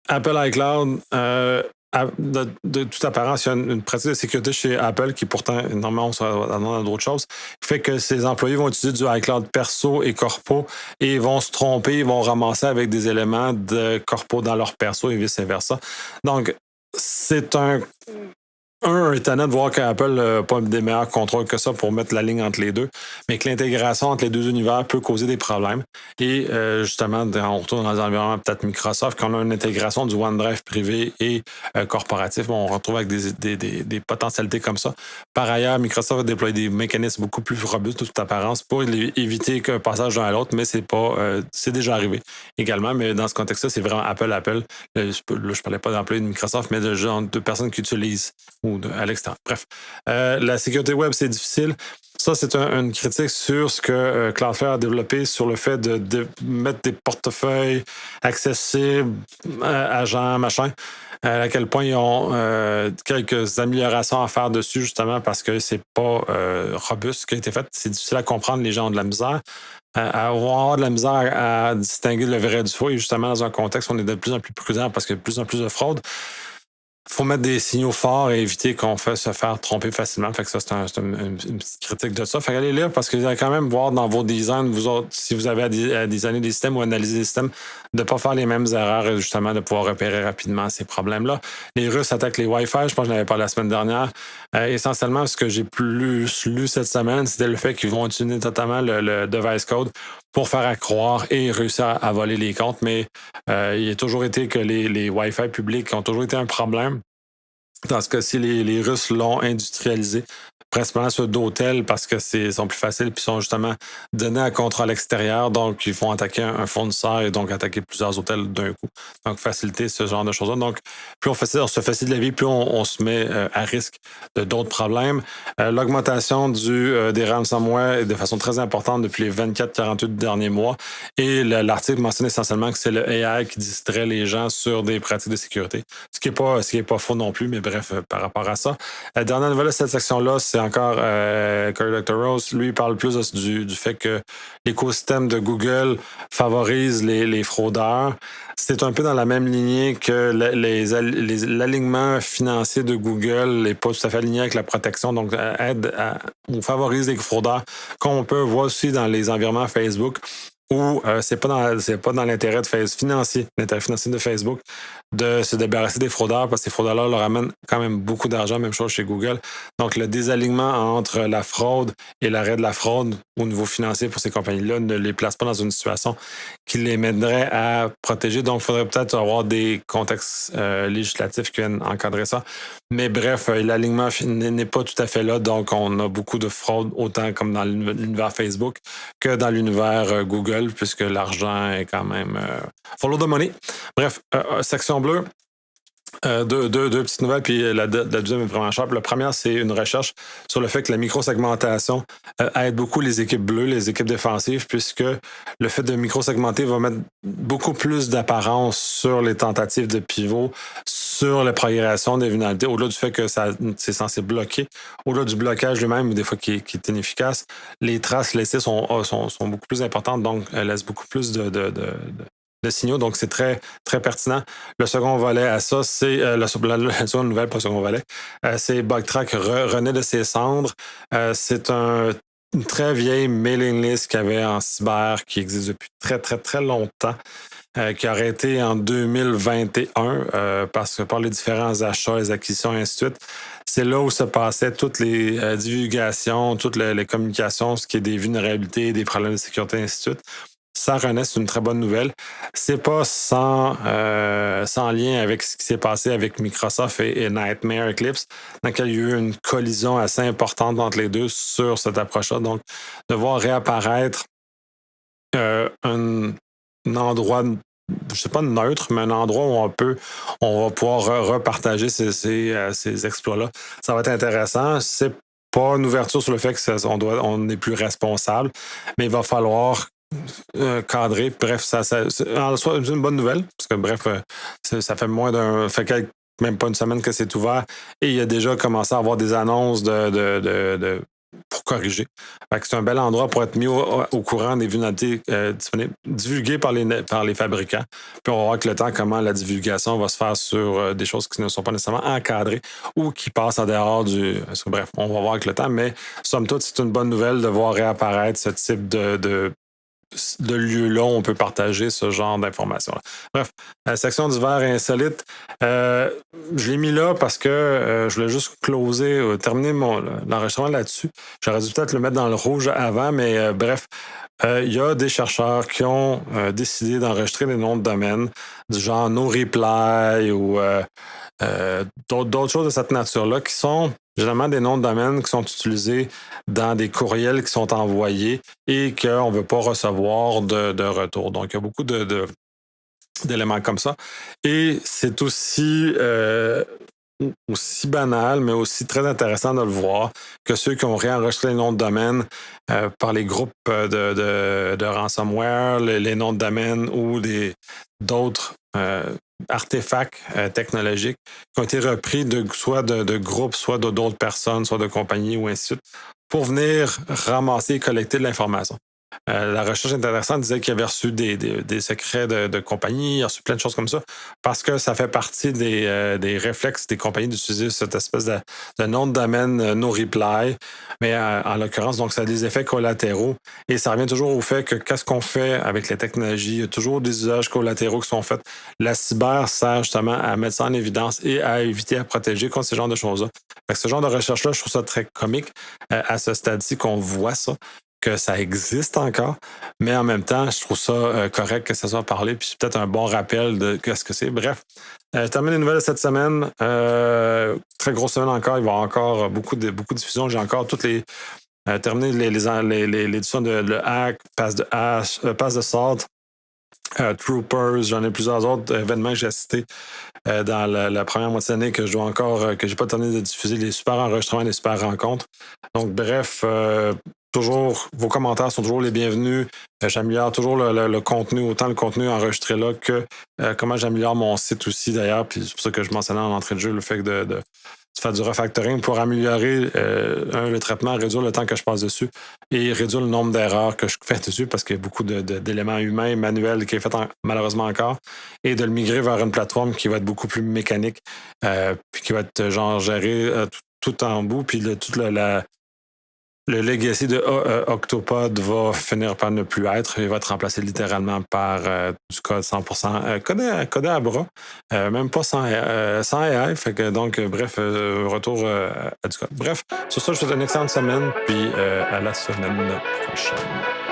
Apple iCloud, de toute apparence, il y a une pratique de sécurité chez Apple qui pourtant, normalement, on demande d'autres choses, qui fait que ses employés vont utiliser du iCloud perso et corpo et vont se tromper, ils vont ramasser avec des éléments de corpo dans leur perso et vice-versa. Donc, c'est étonnant de voir qu'Apple n'a pas des meilleurs contrôles que ça pour mettre la ligne entre les deux, mais que l'intégration entre les deux univers peut causer des problèmes. Et justement, on retourne dans les environnements peut-être Microsoft, quand on a une intégration du OneDrive privé et corporatif, on retrouve avec des potentialités comme ça. Par ailleurs, Microsoft a déployé des mécanismes beaucoup plus robustes de toute apparence pour éviter qu'un passage d'un à l'autre, mais c'est déjà arrivé également. Mais dans ce contexte-là, c'est vraiment Apple. Là, je parlais pas d'employés de Microsoft, mais de personnes qui utilisent ou à l'extérieur. Bref, la sécurité web, c'est difficile. Ça, c'est une critique sur ce que Cloudflare a développé sur le fait de mettre des portefeuilles accessibles, agents, machin, à quel point ils ont quelques améliorations à faire dessus, justement, parce que c'est pas robuste ce qui a été fait. C'est difficile à comprendre, les gens ont de la misère. Avoir de la misère à distinguer le vrai du faux, et justement, dans un contexte où on est de plus en plus prudent parce qu'il y a de plus en plus de fraude. Il faut mettre des signaux forts et éviter qu'on fasse se faire tromper facilement. Fait que ça, c'est une petite critique de ça. Fait qu'allez lire parce que vous allez quand même voir dans vos designs, vous autres, si vous avez à designer des systèmes ou analyser des systèmes, de ne pas faire les mêmes erreurs et justement de pouvoir repérer rapidement ces problèmes-là. Les Russes attaquent les Wi-Fi, je pense que je n'avais pas la semaine dernière. Essentiellement, ce que j'ai plus lu cette semaine, c'était le fait qu'ils vont utiliser totalement le device code pour faire accroire et réussir à voler les comptes. Mais il a toujours été que les Wi-Fi publics ont toujours été un problème. Dans ce cas-ci, les Russes l'ont industrialisé, principalement ceux d'hôtels, parce que sont plus faciles puis sont justement donnés à contrôle extérieur. Donc, ils font attaquer un fournisseur et donc attaquer plusieurs hôtels d'un coup. Donc, faciliter ce genre de choses-là. Donc, plus on se facilite la vie, plus on se met à risque de d'autres problèmes. L'augmentation des ransomware est de façon très importante depuis les 24-48 derniers mois. Et l'article mentionne essentiellement que c'est le AI qui distrait les gens sur des pratiques de sécurité. Ce qui est pas faux non plus, mais bref, par rapport à ça. La dernière nouvelle de cette section-là, c'est encore Cory Doctorow. Lui, il parle plus du fait que l'écosystème de Google favorise les fraudeurs. C'est un peu dans la même lignée que l'alignement financier de Google n'est pas tout à fait aligné avec la protection, donc aide ou favorise les fraudeurs, comme on peut voir aussi dans les environnements Facebook, où c'est pas dans l'intérêt l'intérêt financier de Facebook de se débarrasser des fraudeurs, parce que ces fraudeurs-là leur amènent quand même beaucoup d'argent, même chose chez Google. Donc, le désalignement entre la fraude et l'arrêt de la fraude au niveau financier pour ces compagnies-là ne les place pas dans une situation qui les mènerait à protéger. Donc, il faudrait peut-être avoir des contextes législatifs qui viennent encadrer ça. Mais bref, l'alignement n'est pas tout à fait là. Donc, on a beaucoup de fraude, autant comme dans l'univers Facebook que dans l'univers Google, puisque l'argent est quand même follow the money. Bref, section bleue. Deux petites nouvelles, puis la deuxième est vraiment sharp. La première, c'est une recherche sur le fait que la microsegmentation aide beaucoup les équipes bleues, les équipes défensives, puisque le fait de microsegmenter va mettre beaucoup plus d'apparence sur les tentatives de pivot, sur la progression des vulnérabilités, au-delà du fait que c'est censé bloquer, au-delà du blocage lui-même, des fois qui est inefficace, les traces laissées sont beaucoup plus importantes, donc elles laissent beaucoup plus de signaux, donc c'est très, très pertinent. Le second volet à ça, c'est la seconde nouvelle, pas le second volet, c'est Bugtrack renaît de ses cendres. C'est une très vieille mailing list qu'il y avait en cyber qui existe depuis très, très, très longtemps, qui a arrêté en 2021 parce que par les différents achats, les acquisitions et ainsi de suite, c'est là où se passaient toutes les divulgations, toutes les communications, ce qui est des vulnérabilités, des problèmes de sécurité et ainsi de suite. Ça renaît, c'est une très bonne nouvelle. C'est pas sans lien avec ce qui s'est passé avec Microsoft et Nightmare Eclipse, dans lequel il y a eu une collision assez importante entre les deux sur cette approche-là. Donc, de voir réapparaître un endroit, je sais pas neutre, mais un endroit où on va pouvoir repartager ces exploits-là. Ça va être intéressant. C'est pas une ouverture sur le fait qu'on n'est plus responsable, mais il va falloir cadré. Bref, c'est en soi une bonne nouvelle, parce que bref, ça fait même pas une semaine que c'est ouvert, et il a déjà commencé à avoir des annonces pour corriger. Fait que c'est un bel endroit pour être mis au courant des vulnérabilités divulguées par les fabricants. Puis on va voir avec le temps comment la divulgation va se faire sur des choses qui ne sont pas nécessairement encadrées ou qui passent en dehors bref, on va voir avec le temps, mais somme toute, c'est une bonne nouvelle de voir réapparaître ce type de lieu-là où on peut partager ce genre d'informations. Bref, la section d'hiver insolite, je l'ai mis là parce que je voulais juste terminer l'enregistrement là-dessus. J'aurais dû peut-être le mettre dans le rouge avant, mais bref, il y a des chercheurs qui ont décidé d'enregistrer des noms de domaine du genre NoReply ou d'autres choses de cette nature-là qui sont généralement des noms de domaine qui sont utilisés dans des courriels qui sont envoyés et qu'on ne veut pas recevoir de retour. Donc, il y a beaucoup d'éléments comme ça. Et c'est aussi banal, mais aussi très intéressant de le voir que ceux qui ont réenregistré les noms de domaine par les groupes de ransomware, les noms de domaine ou d'autres artefacts technologiques qui ont été repris soit de groupes, soit d'autres personnes, soit de compagnies ou ainsi de suite, pour venir ramasser et collecter de l'information. La recherche intéressante disait qu'il avait reçu des secrets de compagnies, il a reçu plein de choses comme ça, parce que ça fait partie des réflexes des compagnies d'utiliser cette espèce de nom de domaine NoReply, mais en l'occurrence, donc ça a des effets collatéraux, et ça revient toujours au fait que qu'est-ce qu'on fait avec les technologies, il y a toujours des usages collatéraux qui sont faits. La cyber sert justement à mettre ça en évidence et à éviter à protéger contre ce genre de choses-là. Fait que ce genre de recherche-là, je trouve ça très comique à ce stade-ci qu'on voit ça, que ça existe encore, mais en même temps, je trouve ça correct que ça soit parlé, puis c'est peut-être un bon rappel de ce que c'est. Bref, je termine les nouvelles de cette semaine. Très grosse semaine encore, il va y avoir encore beaucoup de diffusions. J'ai encore toutes les terminé l'édition de Le Hack, Pass de Salt, Troopers, j'en ai plusieurs autres événements que j'ai assistés dans la première moitié d'année que je dois encore, que j'ai pas terminé de diffuser, les super enregistrements, les super rencontres. Donc bref, toujours, vos commentaires sont toujours les bienvenus. J'améliore toujours le contenu, autant le contenu enregistré là que comment j'améliore mon site aussi d'ailleurs. Puis c'est pour ça que je mentionnais en entrée de jeu le fait de faire du refactoring pour améliorer le traitement, réduire le temps que je passe dessus et réduire le nombre d'erreurs que je fais dessus parce qu'il y a beaucoup d'éléments humains, manuels qui est fait malheureusement encore, et de le migrer vers une plateforme qui va être beaucoup plus mécanique, puis qui va être genre gérée tout en bout, puis toute le legacy de Octopod va finir par ne plus être. Il va être remplacé littéralement par du code 100% codé à bras, même pas sans AI. Fait que, donc, bref, retour à du code. Bref, sur ça, je vous souhaite une excellente semaine, puis à la semaine prochaine.